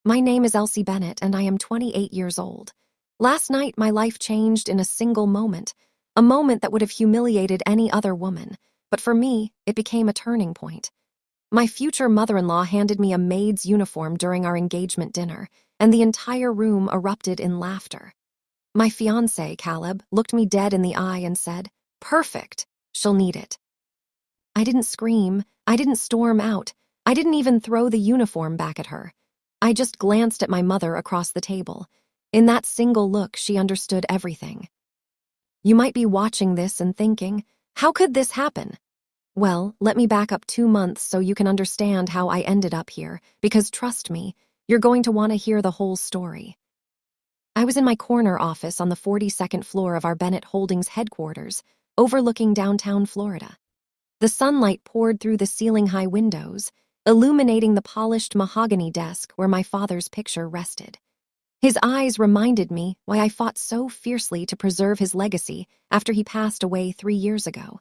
My name is Elsie Bennett, and I am 28 years old. Last night, my life changed in a single moment, a moment that would have humiliated any other woman. But for me, it became a turning point. My future mother-in-law handed me a maid's uniform during our engagement dinner, and the entire room erupted in laughter. My fiancé, Caleb, looked me dead in the eye and said, "Perfect, she'll need it." I didn't scream, I didn't storm out, I didn't even throw the uniform back at her. I just glanced at my mother across the table. In that single look, she understood everything. You might be watching this and thinking, how could this happen? Well, let me back up 2 months so you can understand how I ended up here, because trust me, you're going to want to hear the whole story. I was in my corner office on the 42nd floor of our Bennett Holdings headquarters, overlooking downtown Florida. The sunlight poured through the ceiling-high windows, illuminating the polished mahogany desk where my father's picture rested. His eyes reminded me why I fought so fiercely to preserve his legacy after he passed away 3 years ago.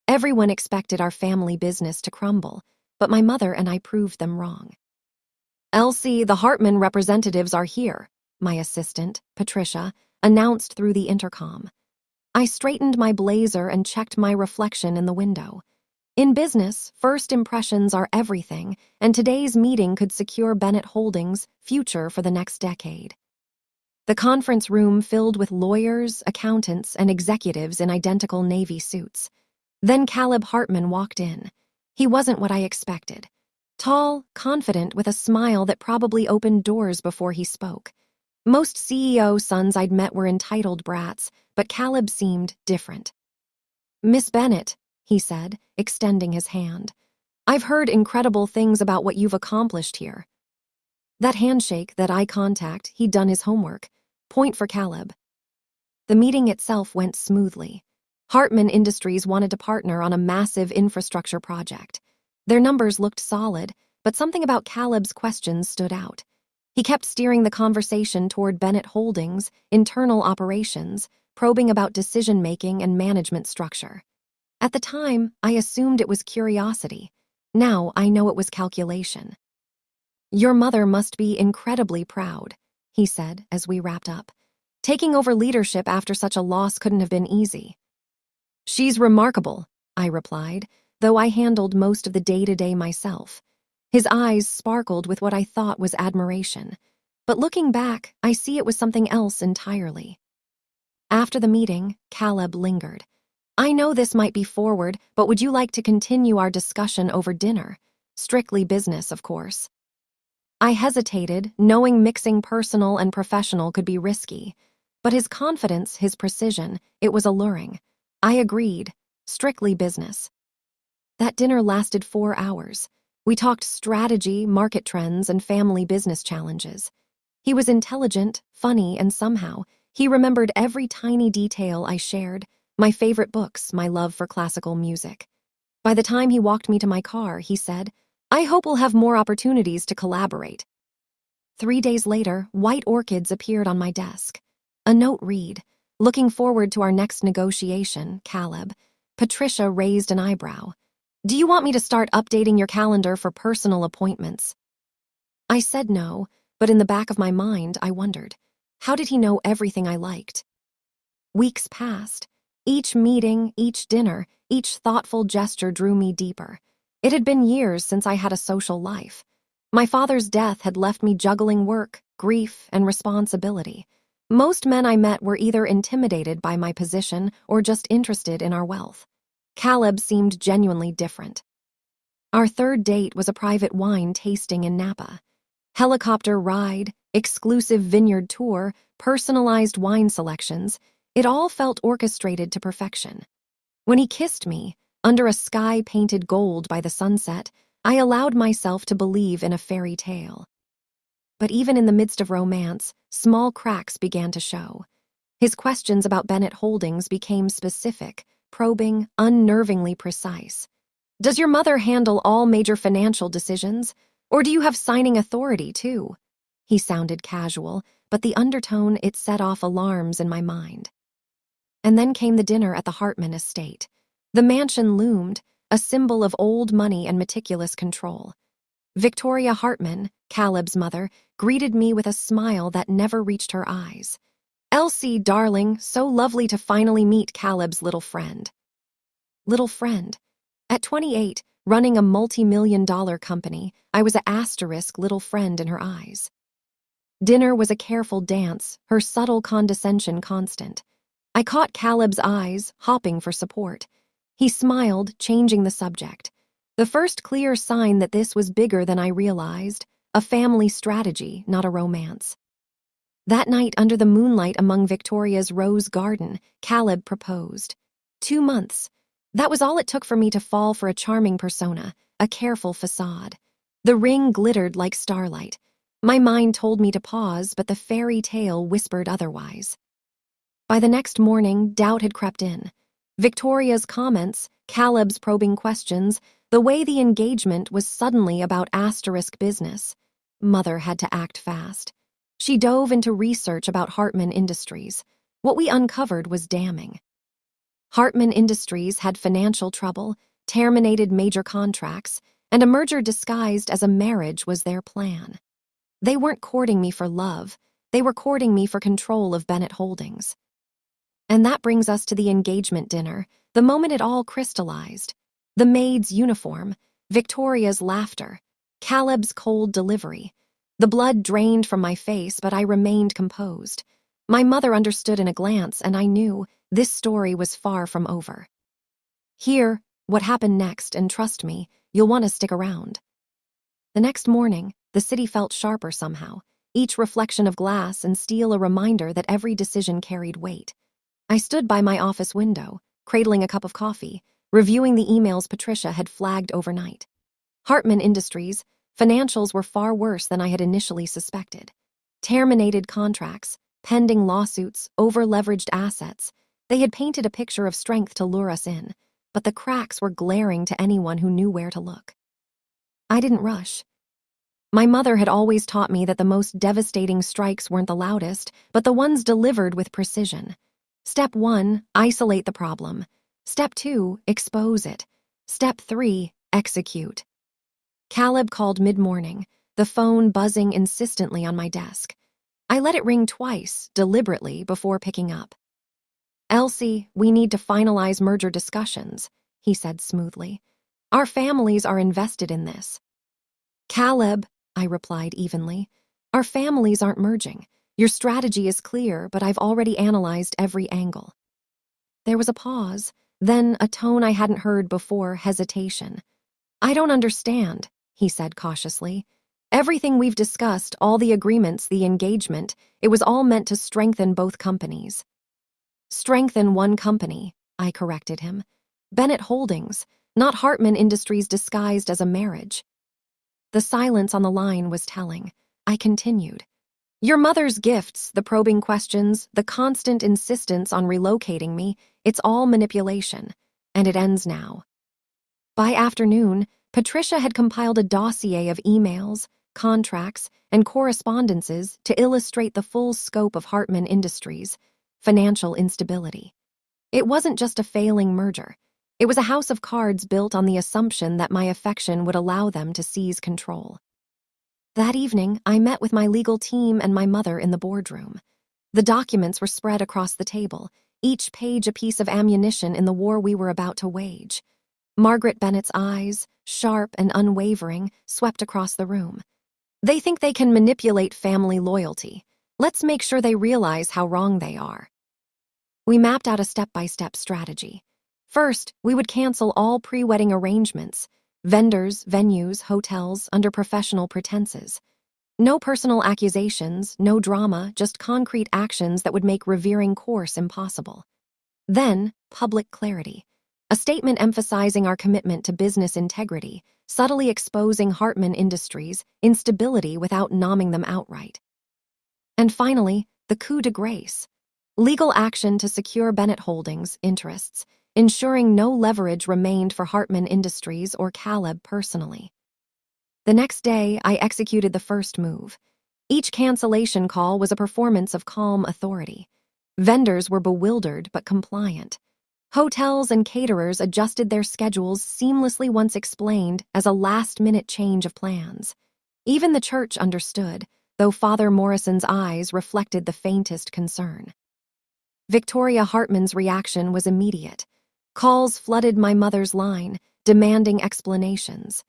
Everyone expected our family business to crumble, but my mother and I proved them wrong. "Elsie, the Hartman representatives are here," my assistant, Patricia, announced through the intercom. I straightened my blazer and checked my reflection in the window. In business, first impressions are everything, and today's meeting could secure Bennett Holdings' future for the next decade. The conference room filled with lawyers, accountants, and executives in identical navy suits. Then Caleb Hartman walked in. He wasn't what I expected. Tall, confident, with a smile that probably opened doors before he spoke. Most CEO sons I'd met were entitled brats, but Caleb seemed different. "Miss Bennett," he said, extending his hand. "I've heard incredible things about what you've accomplished here." That handshake, that eye contact, he'd done his homework. Point for Caleb. The meeting itself went smoothly. Hartman Industries wanted to partner on a massive infrastructure project. Their numbers looked solid, but something about Caleb's questions stood out. He kept steering the conversation toward Bennett Holdings, internal operations, probing about decision-making and management structure. At the time, I assumed it was curiosity. Now I know it was calculation. "Your mother must be incredibly proud," he said as we wrapped up. "Taking over leadership after such a loss couldn't have been easy." "She's remarkable," I replied, though I handled most of the day-to-day myself. His eyes sparkled with what I thought was admiration. But looking back, I see it was something else entirely. After the meeting, Caleb lingered. "I know this might be forward, but would you like to continue our discussion over dinner? Strictly business, of course." I hesitated, knowing mixing personal and professional could be risky. But his confidence, his precision, it was alluring. I agreed. Strictly business. That dinner lasted 4 hours. We talked strategy, market trends, and family business challenges. He was intelligent, funny, and somehow, he remembered every tiny detail I shared, my favorite books, my love for classical music. By the time he walked me to my car, he said, "I hope we'll have more opportunities to collaborate." 3 days later, white orchids appeared on my desk. A note read, "Looking forward to our next negotiation, Caleb." Patricia raised an eyebrow. "Do you want me to start updating your calendar for personal appointments?" I said no, but in the back of my mind, I wondered, how did he know everything I liked? Weeks passed. Each meeting, each dinner, each thoughtful gesture drew me deeper. It had been years since I had a social life. My father's death had left me juggling work, grief, and responsibility. Most men I met were either intimidated by my position or just interested in our wealth. Caleb seemed genuinely different. Our third date was a private wine tasting in Napa. Helicopter ride, exclusive vineyard tour, personalized wine selections, it all felt orchestrated to perfection. When he kissed me, under a sky painted gold by the sunset, I allowed myself to believe in a fairy tale. But even in the midst of romance, small cracks began to show. His questions about Bennett Holdings became specific, probing, unnervingly precise. "Does your mother handle all major financial decisions? Or do you have signing authority, too?" He sounded casual, but the undertone, it set off alarms in my mind. And then came the dinner at the Hartman estate. The mansion loomed, a symbol of old money and meticulous control. Victoria Hartman, Caleb's mother, greeted me with a smile that never reached her eyes. "Elsie, darling, so lovely to finally meet Caleb's little friend." Little friend. At 28, running a multi-million-dollar company, I was a asterisk little friend in her eyes. Dinner was a careful dance, her subtle condescension constant. I caught Caleb's eyes, hopping for support. He smiled, changing the subject. The first clear sign that this was bigger than I realized, a family strategy, not a romance. That night, under the moonlight among Victoria's rose garden, Caleb proposed. 2 months. That was all it took for me to fall for a charming persona, a careful facade. The ring glittered like starlight. My mind told me to pause, but the fairy tale whispered otherwise. By the next morning, doubt had crept in. Victoria's comments, Caleb's probing questions, the way the engagement was suddenly about asterisk business. Mother had to act fast. She dove into research about Hartman Industries. What we uncovered was damning. Hartman Industries had financial trouble, terminated major contracts, and a merger disguised as a marriage was their plan. They weren't courting me for love, they were courting me for control of Bennett Holdings. And that brings us to the engagement dinner, the moment it all crystallized. The maid's uniform, Victoria's laughter, Caleb's cold delivery. The blood drained from my face, but I remained composed. My mother understood in a glance, and I knew this story was far from over. Hear what happened next, and trust me, you'll want to stick around. The next morning, the city felt sharper somehow, each reflection of glass and steel a reminder that every decision carried weight. I stood by my office window, cradling a cup of coffee, reviewing the emails Patricia had flagged overnight. Hartman Industries, financials were far worse than I had initially suspected. Terminated contracts, pending lawsuits, over-leveraged assets. They had painted a picture of strength to lure us in, but the cracks were glaring to anyone who knew where to look. I didn't rush. My mother had always taught me that the most devastating strikes weren't the loudest, but the ones delivered with precision. Step 1, isolate the problem. Step 2, expose it. Step 3, execute. Caleb called mid-morning, the phone buzzing insistently on my desk. I let it ring twice, deliberately, before picking up. "Elsie, we need to finalize merger discussions," he said smoothly. "Our families are invested in this." "Caleb," I replied evenly, "our families aren't merging. Your strategy is clear, but I've already analyzed every angle." There was a pause, then a tone I hadn't heard before, hesitation. "I don't understand," he said cautiously. "Everything we've discussed, all the agreements, the engagement, it was all meant to strengthen both companies." "Strengthen one company," I corrected him. "Bennett Holdings, not Hartman Industries disguised as a marriage." The silence on the line was telling. I continued. "Your mother's gifts, the probing questions, the constant insistence on relocating me, it's all manipulation, and it ends now." By afternoon, Patricia had compiled a dossier of emails, contracts, and correspondences to illustrate the full scope of Hartman Industries' financial instability. It wasn't just a failing merger. It was a house of cards built on the assumption that my affection would allow them to seize control. That evening, I met with my legal team and my mother in the boardroom. The documents were spread across the table, each page a piece of ammunition in the war we were about to wage. Margaret Bennett's eyes, sharp and unwavering, swept across the room. "They think they can manipulate family loyalty. Let's make sure they realize how wrong they are." We mapped out a step-by-step strategy. First, we would cancel all pre-wedding arrangements, vendors, venues, hotels, under professional pretenses. No personal accusations, no drama, just concrete actions that would make revering course impossible. Then, public clarity. A statement emphasizing our commitment to business integrity, subtly exposing Hartman Industries' instability without nomming them outright. And finally, the coup de grace. Legal action to secure Bennett Holdings' interests, ensuring no leverage remained for Hartman Industries or Caleb personally. The next day, I executed the first move. Each cancellation call was a performance of calm authority. Vendors were bewildered but compliant. Hotels and caterers adjusted their schedules seamlessly once explained as a last-minute change of plans. Even the church understood, though Father Morrison's eyes reflected the faintest concern. Victoria Hartman's reaction was immediate. Calls flooded my mother's line, demanding explanations.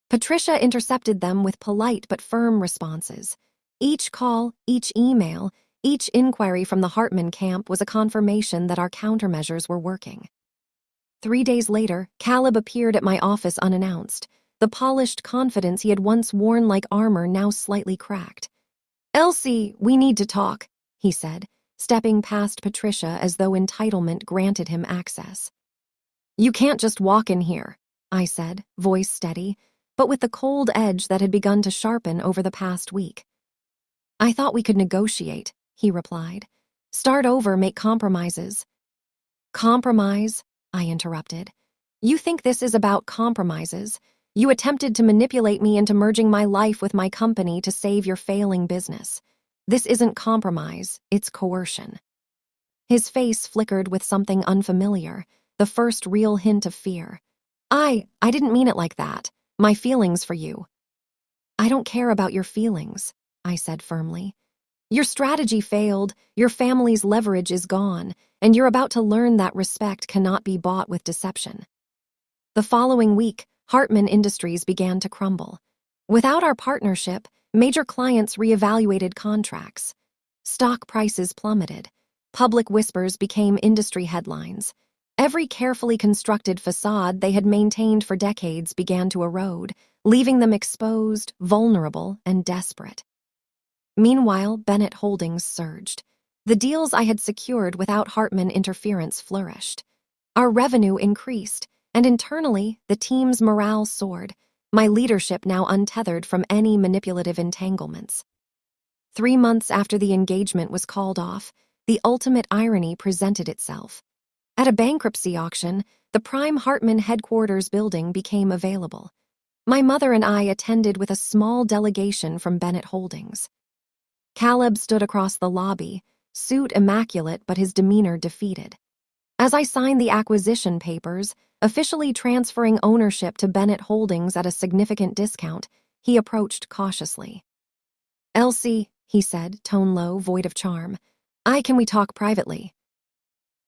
Patricia intercepted them with polite but firm responses. Each call, each email, each inquiry from the Hartman camp was a confirmation that our countermeasures were working. 3 days later, Caleb appeared at my office unannounced, the polished confidence he had once worn like armor now slightly cracked. "Elsie, we need to talk," he said, stepping past Patricia as though entitlement granted him access. "You can't just walk in here," I said, voice steady, but with the cold edge that had begun to sharpen over the past week. "I thought we could negotiate," he replied. "Start over, make compromises." "Compromise?" I interrupted. "You think this is about compromises? You attempted to manipulate me into merging my life with my company to save your failing business. This isn't compromise, it's coercion." His face flickered with something unfamiliar, the first real hint of fear. I didn't mean it like that. My feelings for you." "I don't care about your feelings," I said firmly. "Your strategy failed, your family's leverage is gone, and you're about to learn that respect cannot be bought with deception." The following week, Hartman Industries began to crumble. Without our partnership, major clients reevaluated contracts. Stock prices plummeted. Public whispers became industry headlines. Every carefully constructed facade they had maintained for decades began to erode, leaving them exposed, vulnerable, and desperate. Meanwhile, Bennett Holdings surged. The deals I had secured without Hartman interference flourished. Our revenue increased, and internally, the team's morale soared, my leadership now untethered from any manipulative entanglements. 3 months after the engagement was called off, the ultimate irony presented itself. At a bankruptcy auction, the prime Hartman headquarters building became available. My mother and I attended with a small delegation from Bennett Holdings. Caleb stood across the lobby, suit immaculate but his demeanor defeated. As I signed the acquisition papers, officially transferring ownership to Bennett Holdings at a significant discount, he approached cautiously. "Elsie," he said, tone low, void of charm, "can we talk privately?"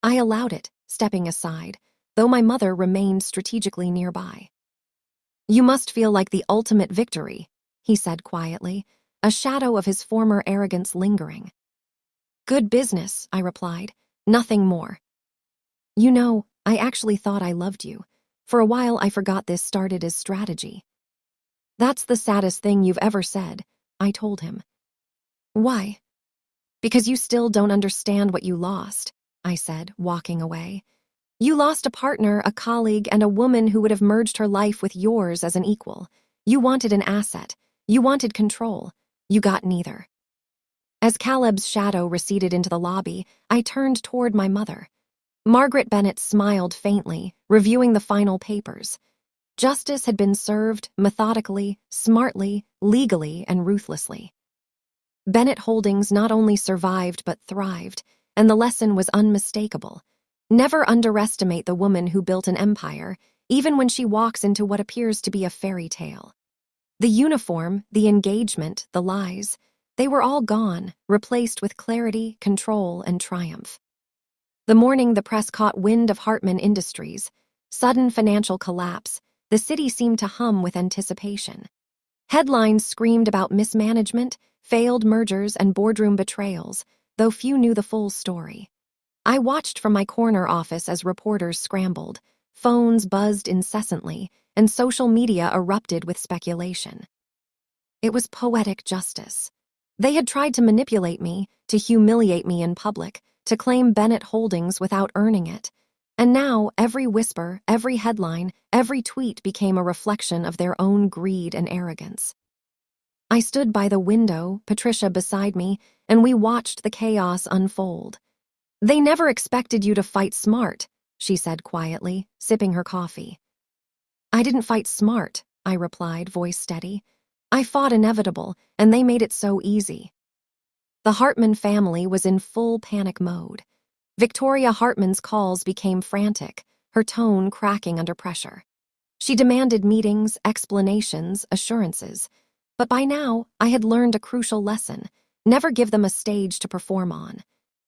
I allowed it, stepping aside, though my mother remained strategically nearby. "You must feel like the ultimate victory," he said quietly, a shadow of his former arrogance lingering. "Good business," I replied, "nothing more." "You know, I actually thought I loved you. For a while I forgot this started as strategy." "That's the saddest thing you've ever said," I told him. "Why?" "Because you still don't understand what you lost," I said, walking away. "You lost a partner, a colleague, and a woman who would have merged her life with yours as an equal. You wanted an asset. You wanted control. You got neither." As Caleb's shadow receded into the lobby, I turned toward my mother. Margaret Bennett smiled faintly, reviewing the final papers. Justice had been served methodically, smartly, legally, and ruthlessly. Bennett Holdings not only survived but thrived, and the lesson was unmistakable. Never underestimate the woman who built an empire, even when she walks into what appears to be a fairy tale. The uniform, the engagement, the lies, they were all gone, replaced with clarity, control, and triumph. The morning the press caught wind of Hartman Industries, sudden financial collapse, the city seemed to hum with anticipation. Headlines screamed about mismanagement, failed mergers, and boardroom betrayals, though few knew the full story. I watched from my corner office as reporters scrambled, phones buzzed incessantly, and social media erupted with speculation. It was poetic justice. They had tried to manipulate me, to humiliate me in public, to claim Bennett Holdings without earning it. And now every whisper, every headline, every tweet became a reflection of their own greed and arrogance. I stood by the window, Patricia beside me, and we watched the chaos unfold. "They never expected you to fight smart," she said quietly, sipping her coffee. "I didn't fight smart," I replied, voice steady. "I fought inevitable, and they made it so easy." The Hartman family was in full panic mode. Victoria Hartman's calls became frantic, her tone cracking under pressure. She demanded meetings, explanations, assurances. But by now, I had learned a crucial lesson: never give them a stage to perform on.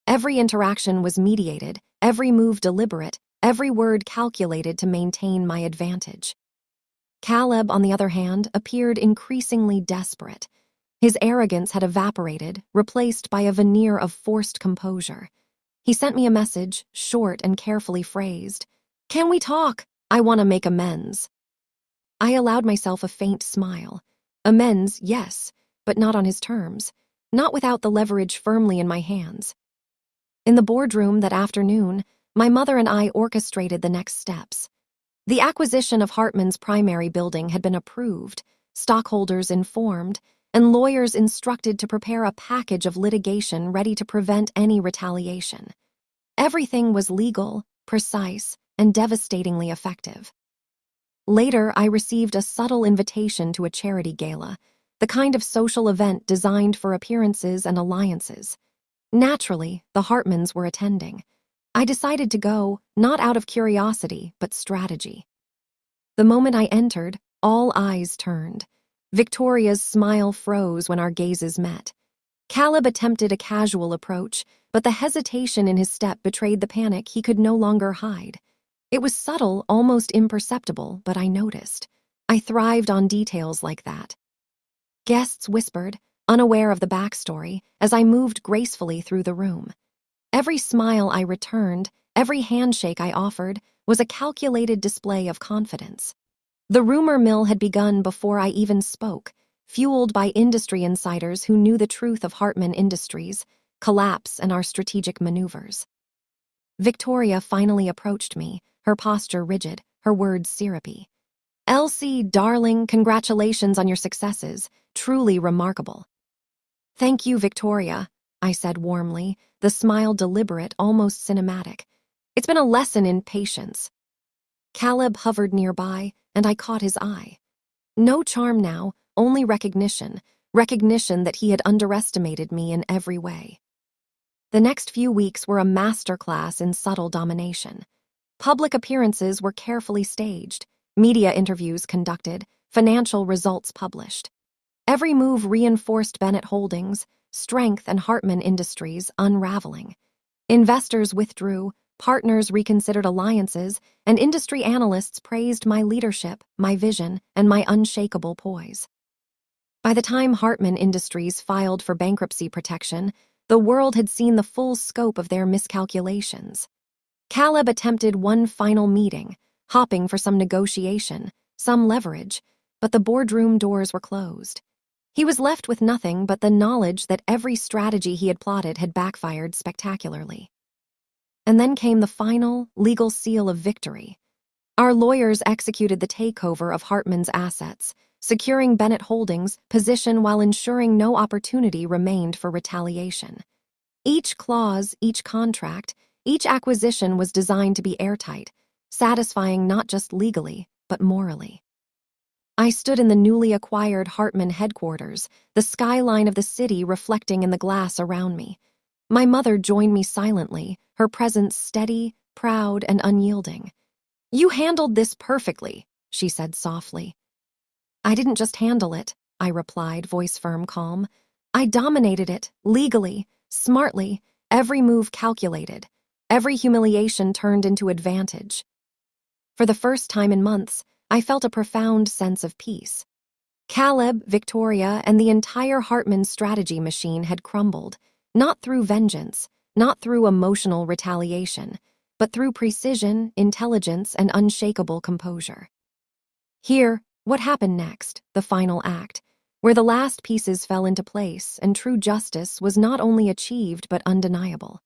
Every interaction was mediated, every move deliberate, every word calculated to maintain my advantage. Caleb, on the other hand, appeared increasingly desperate. His arrogance had evaporated, replaced by a veneer of forced composure. He sent me a message, short and carefully phrased. "Can we talk? I want to make amends." I allowed myself a faint smile. Amends, yes, but not on his terms, not without the leverage firmly in my hands. In the boardroom that afternoon, my mother and I orchestrated the next steps. The acquisition of Hartman's primary building had been approved, stockholders informed, and lawyers instructed to prepare a package of litigation ready to prevent any retaliation. Everything was legal, precise, and devastatingly effective. Later, I received a subtle invitation to a charity gala, the kind of social event designed for appearances and alliances. Naturally, the Hartmans were attending. I decided to go, not out of curiosity, but strategy. The moment I entered, all eyes turned. Victoria's smile froze when our gazes met. Caleb attempted a casual approach, but the hesitation in his step betrayed the panic he could no longer hide. It was subtle, almost imperceptible, but I noticed. I thrived on details like that. Guests whispered, unaware of the backstory, as I moved gracefully through the room. Every smile I returned, every handshake I offered, was a calculated display of confidence. The rumor mill had begun before I even spoke, fueled by industry insiders who knew the truth of Hartman Industries' collapse and our strategic maneuvers. Victoria finally approached me, her posture rigid, her words syrupy. "Elsie, darling, congratulations on your successes. Truly remarkable." "Thank you, Victoria," I said warmly, the smile deliberate, almost cinematic. "It's been a lesson in patience." Caleb hovered nearby, and I caught his eye. No charm now, only recognition that he had underestimated me in every way. The next few weeks were a masterclass in subtle domination. Public appearances were carefully staged, media interviews conducted, financial results published. Every move reinforced Bennett Holdings' strength and Hartman Industries' unraveling. Investors withdrew, partners reconsidered alliances, and industry analysts praised my leadership, my vision, and my unshakable poise. By the time Hartman Industries filed for bankruptcy protection, the world had seen the full scope of their miscalculations. Caleb attempted one final meeting, hopping for some negotiation, some leverage, but the boardroom doors were closed. He was left with nothing but the knowledge that every strategy he had plotted had backfired spectacularly. And then came the final, legal seal of victory. Our lawyers executed the takeover of Hartman's assets, securing Bennett Holdings' position while ensuring no opportunity remained for retaliation. Each clause, each contract, each acquisition was designed to be airtight, satisfying not just legally, but morally. I stood in the newly acquired Hartman headquarters, the skyline of the city reflecting in the glass around me. My mother joined me silently, her presence steady, proud, and unyielding. "You handled this perfectly," she said softly. "I didn't just handle it," I replied, voice firm, calm. "I dominated it, legally, smartly, every move calculated, every humiliation turned into advantage." For the first time in months, I felt a profound sense of peace. Caleb, Victoria, and the entire Hartman strategy machine had crumbled, not through vengeance, not through emotional retaliation, but through precision, intelligence, and unshakable composure. Here, what happened next, the final act, where the last pieces fell into place and true justice was not only achieved but undeniable.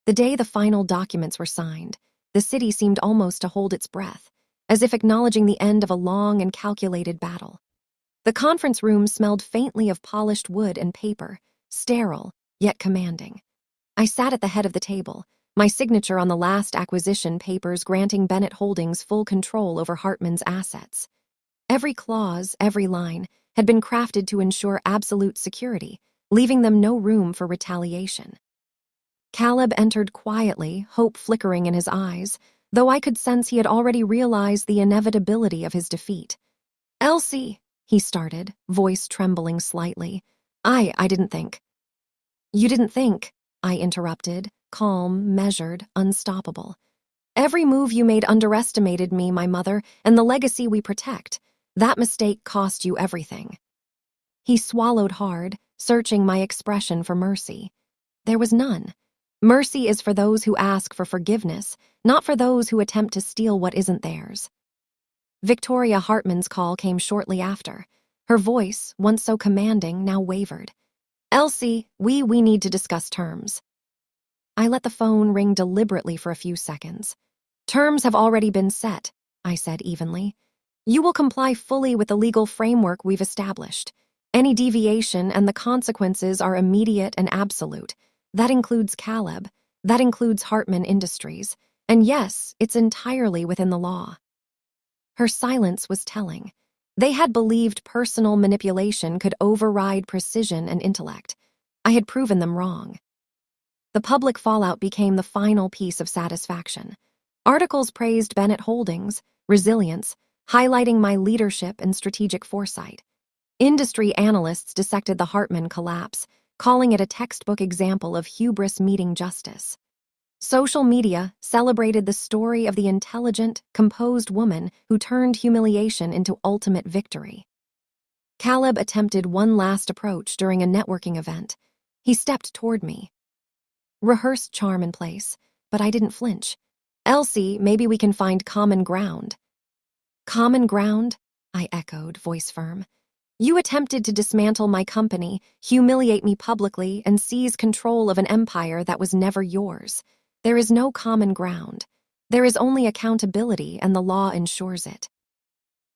The day the final documents were signed, the city seemed almost to hold its breath, as if acknowledging the end of a long and calculated battle. The conference room smelled faintly of polished wood and paper, sterile, yet commanding. I sat at the head of the table, my signature on the last acquisition papers granting Bennett Holdings full control over Hartman's assets. Every clause, every line, had been crafted to ensure absolute security, leaving them no room for retaliation. Caleb entered quietly, hope flickering in his eyes, though I could sense he had already realized the inevitability of his defeat. "Elsie," he started, voice trembling slightly. I didn't think. You didn't think, I interrupted, calm, measured, unstoppable. Every move you made underestimated me, my mother, and the legacy we protect. That mistake cost you everything. He swallowed hard, searching my expression for mercy. There was none. Mercy is for those who ask for forgiveness, not for those who attempt to steal what isn't theirs. Victoria Hartman's call came shortly after. Her voice, once so commanding, now wavered. Elsie, we need to discuss terms. I let the phone ring deliberately for a few seconds. Terms have already been set, I said evenly. You will comply fully with the legal framework we've established. Any deviation and the consequences are immediate and absolute. That includes Caleb. That includes Hartman Industries. And yes, it's entirely within the law. Her silence was telling. They had believed personal manipulation could override precision and intellect. I had proven them wrong. The public fallout became the final piece of satisfaction. Articles praised Bennett Holdings' resilience, highlighting my leadership and strategic foresight. Industry analysts dissected the Hartman collapse, calling it a textbook example of hubris meeting justice. Social media celebrated the story of the intelligent, composed woman who turned humiliation into ultimate victory. Caleb attempted one last approach during a networking event. He stepped toward me. Rehearsed charm in place, but I didn't flinch. Elsie, maybe we can find common ground. Common ground? I echoed, voice firm. You attempted to dismantle my company, humiliate me publicly, and seize control of an empire that was never yours. There is no common ground. There is only accountability, and the law ensures it.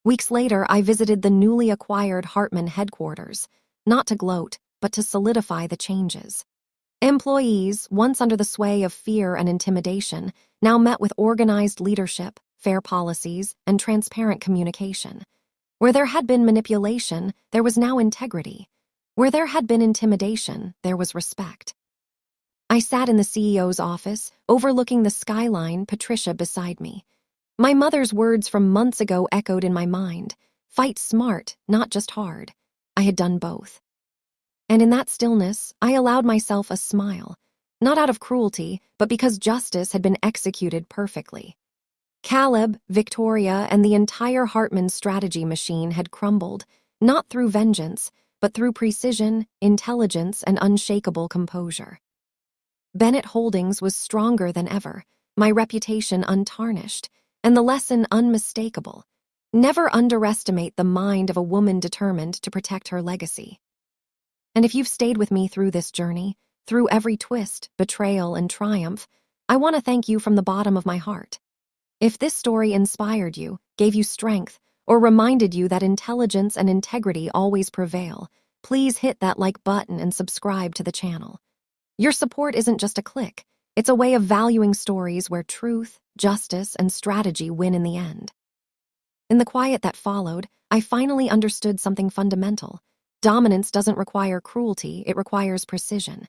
Weeks later, I visited the newly acquired Hartman headquarters, not to gloat, but to solidify the changes. Employees, once under the sway of fear and intimidation, now met with organized leadership, fair policies, and transparent communication. Where there had been manipulation, there was now integrity. Where there had been intimidation, there was respect. I sat in the CEO's office, overlooking the skyline, Patricia beside me. My mother's words from months ago echoed in my mind. Fight smart, not just hard. I had done both. And in that stillness, I allowed myself a smile, not out of cruelty, but because justice had been executed perfectly. Caleb, Victoria, and the entire Hartman strategy machine had crumbled, not through vengeance, but through precision, intelligence, and unshakable composure. Bennett Holdings was stronger than ever, my reputation untarnished, and the lesson unmistakable. Never underestimate the mind of a woman determined to protect her legacy. And if you've stayed with me through this journey, through every twist, betrayal, and triumph, I want to thank you from the bottom of my heart. If this story inspired you, gave you strength, or reminded you that intelligence and integrity always prevail, please hit that like button and subscribe to the channel. Your support isn't just a click, it's a way of valuing stories where truth, justice, and strategy win in the end. In the quiet that followed, I finally understood something fundamental. Dominance doesn't require cruelty, it requires precision.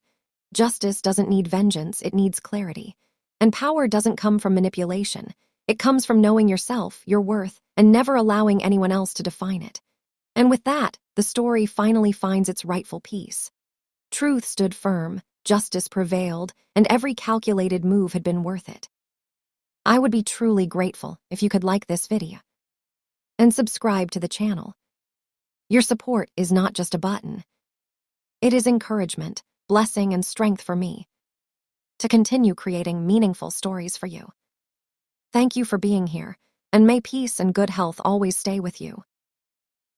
Justice doesn't need vengeance, it needs clarity. And power doesn't come from manipulation. It comes from knowing yourself, your worth, and never allowing anyone else to define it. And with that, the story finally finds its rightful peace. Truth stood firm, justice prevailed, and every calculated move had been worth it. I would be truly grateful if you could like this video and subscribe to the channel. Your support is not just a button. It is encouragement, blessing, and strength for me to continue creating meaningful stories for you. Thank you for being here, and may peace and good health always stay with you.